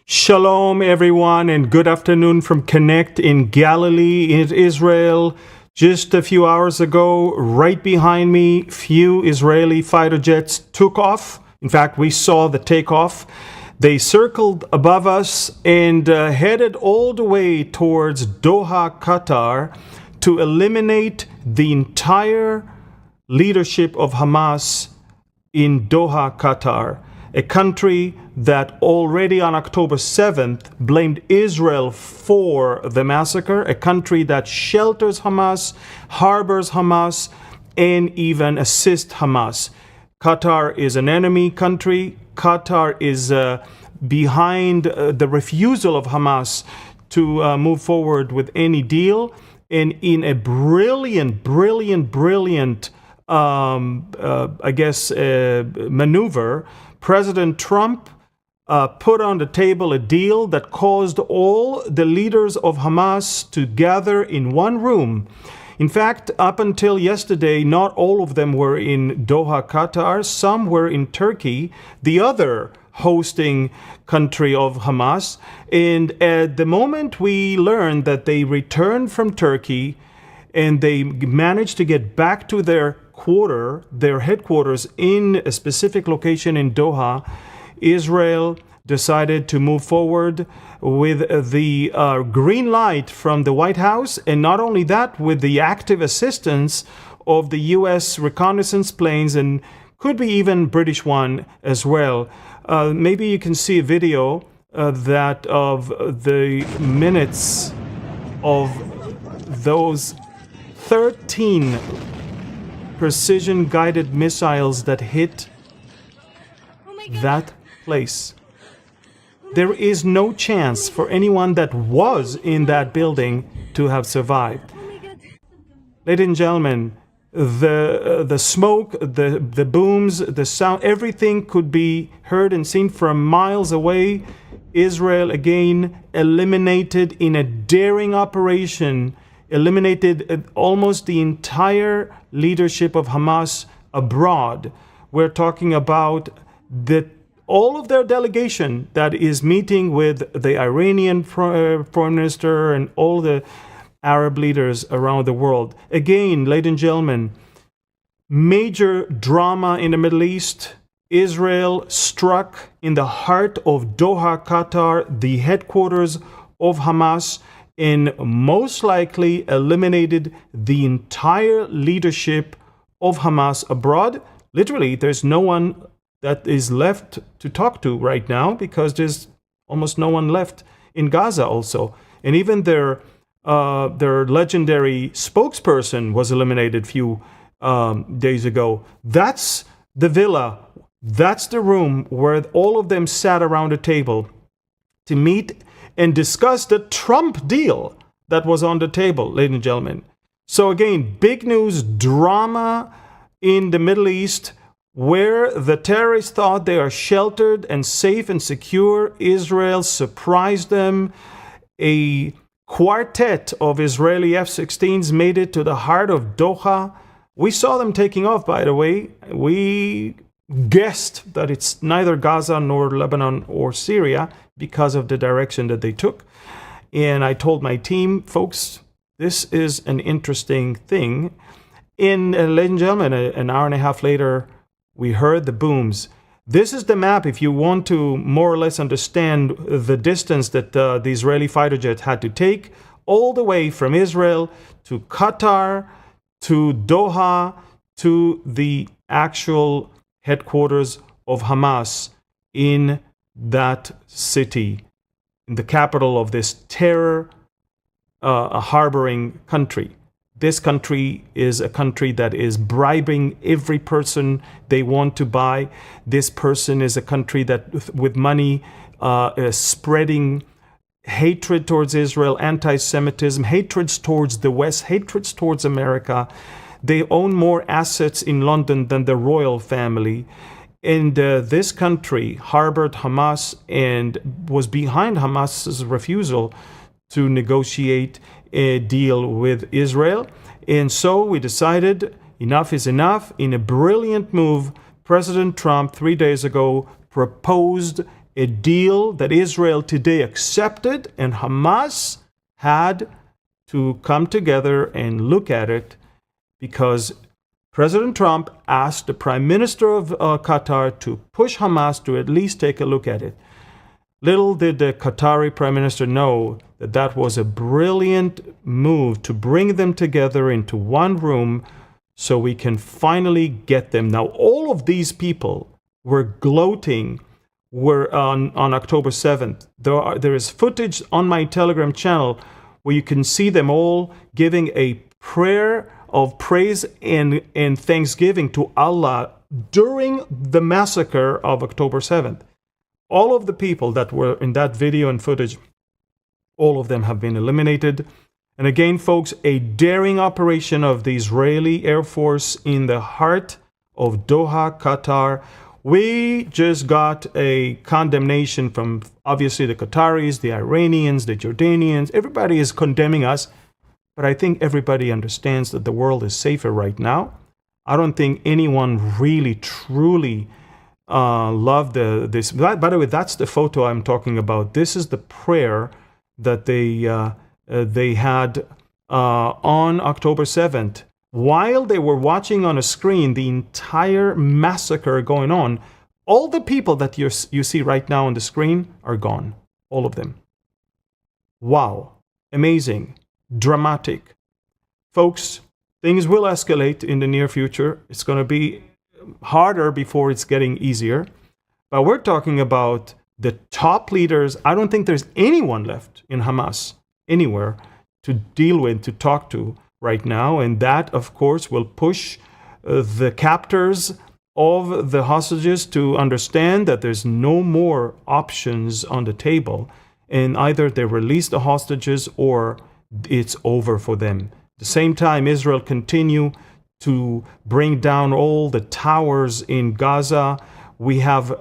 Shalom, everyone, and good afternoon from Connect in Galilee, in Israel. Just a few hours ago, right behind me, few Israeli fighter jets took off. In fact, we saw the takeoff. They circled above us and headed all the way towards Doha, Qatar, to eliminate the entire leadership of Hamas in Doha, Qatar, a country that already on October 7th blamed Israel for the massacre, a country that shelters Hamas, harbors Hamas, and even assists Hamas. Qatar is an enemy country. Qatar is behind the refusal of Hamas to move forward with any deal. And in a brilliant maneuver, President Trump put on the table a deal that caused all the leaders of Hamas to gather in one room. In fact, up until yesterday, not all of them were in Doha, Qatar. Some were in Turkey, the other hosting country of Hamas. And at the moment we learned that they returned from Turkey and they managed to get back to their headquarters in a specific location in Doha, Israel decided to move forward with the green light from the White House, and not only that, with the active assistance of the U.S. reconnaissance planes and could be even British one as well. Maybe you can see a video that of the minutes of those 13 precision-guided missiles that hit that place. There is no chance for anyone that was in that building to have survived. Ladies and gentlemen, the smoke, the booms, the sound, everything could be heard and seen from miles away. Israel again eliminated in a daring operation, eliminated almost the entire leadership of Hamas abroad. We're talking about all of their delegation that is meeting with the Iranian foreign minister and all the Arab leaders around the world. Again, ladies and gentlemen, major drama in the Middle East. Israel struck in the heart of Doha, Qatar, the headquarters of Hamas, and most likely eliminated the entire leadership of Hamas abroad. Literally, there's no one that is left to talk to right now because there's almost no one left in Gaza also. And even their legendary spokesperson was eliminated a few days ago. That's the villa. That's the room where all of them sat around a table to meet and discuss the Trump deal that was on the table, ladies and gentlemen. So again, big news, drama in the Middle East, where the terrorists thought they are sheltered and safe and secure. Israel surprised them. A quartet of Israeli F-16s made it to the heart of Doha. We saw them taking off, by the way. We guessed that it's neither Gaza nor Lebanon or Syria because of the direction that they took. And I told my team, folks, this is an interesting thing. Ladies and gentlemen, an hour and a half later, we heard the booms. This is the map if you want to more or less understand the distance that the Israeli fighter jet had to take all the way from Israel to Qatar, to Doha, to the actual headquarters of Hamas in that city, in the capital of this terror harboring country. This country is a country that is bribing every person they want to buy. This person is a country that, with money, is spreading hatred towards Israel, anti-Semitism, hatreds towards the West, hatreds towards America. They own more assets in London than the royal family. And this country harbored Hamas and was behind Hamas's refusal to negotiate a deal with Israel. And so we decided enough is enough. In a brilliant move, President Trump 3 days ago proposed a deal that Israel today accepted, and Hamas had to come together and look at it because President Trump asked the Prime Minister of Qatar to push Hamas to at least take a look at it. Little did the Qatari Prime Minister know that that was a brilliant move to bring them together into one room so we can finally get them. Now, all of these people were gloating on October 7th. There is footage on my Telegram channel where you can see them all giving a prayer of praise and thanksgiving to Allah during the massacre of October 7th. All of the people that were in that video and footage, all of them have been eliminated. And again, folks, a daring operation of the Israeli Air Force in the heart of Doha, Qatar. We just got a condemnation from, obviously, the Qataris, the Iranians, the Jordanians. Everybody is condemning us. But I think everybody understands that the world is safer right now. I don't think anyone really, truly loved this. By the way, that's the photo I'm talking about. This is the prayer that they had on October 7th. While they were watching on a screen the entire massacre going on, all the people that you see right now on the screen are gone. All of them. Wow. Amazing. Dramatic. Folks, things will escalate in the near future. It's going to be harder before it's getting easier. But we're talking about the top leaders. I don't think there's anyone left in Hamas anywhere to deal with, to talk to right now. And that, of course, will push the captors of the hostages to understand that there's no more options on the table. And either they release the hostages or it's over for them. At the same time, Israel continue to bring down all the towers in Gaza. We have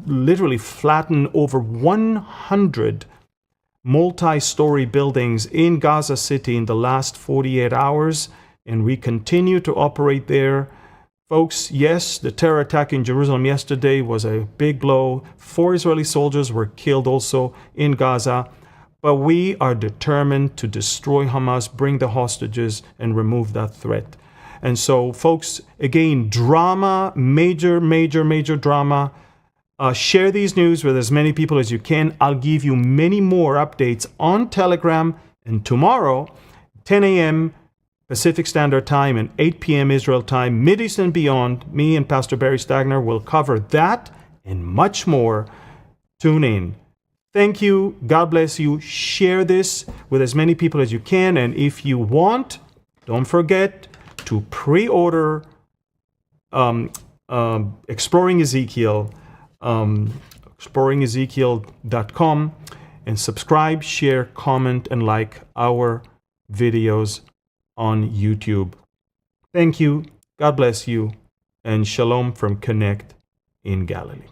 literally flattened over 100 multi-story buildings in Gaza City in the last 48 hours, and we continue to operate there. Folks, yes, the terror attack in Jerusalem yesterday was a big blow. 4 Israeli soldiers were killed also in Gaza. But we are determined to destroy Hamas, bring the hostages, and remove that threat. And so, folks, again, drama, major drama. Share these news with as many people as you can. I'll give you many more updates on Telegram. And tomorrow, 10 a.m. Pacific Standard Time and 8 p.m. Israel time, Mideast and beyond, me and Pastor Barry Stagner will cover that and much more. Tune in. Thank you. God bless you. Share this with as many people as you can. And if you want, don't forget to pre-order Exploring Ezekiel, exploringezekiel.com, and subscribe, share, comment, and like our videos on YouTube. Thank you. God bless you. And shalom from Connect in Galilee.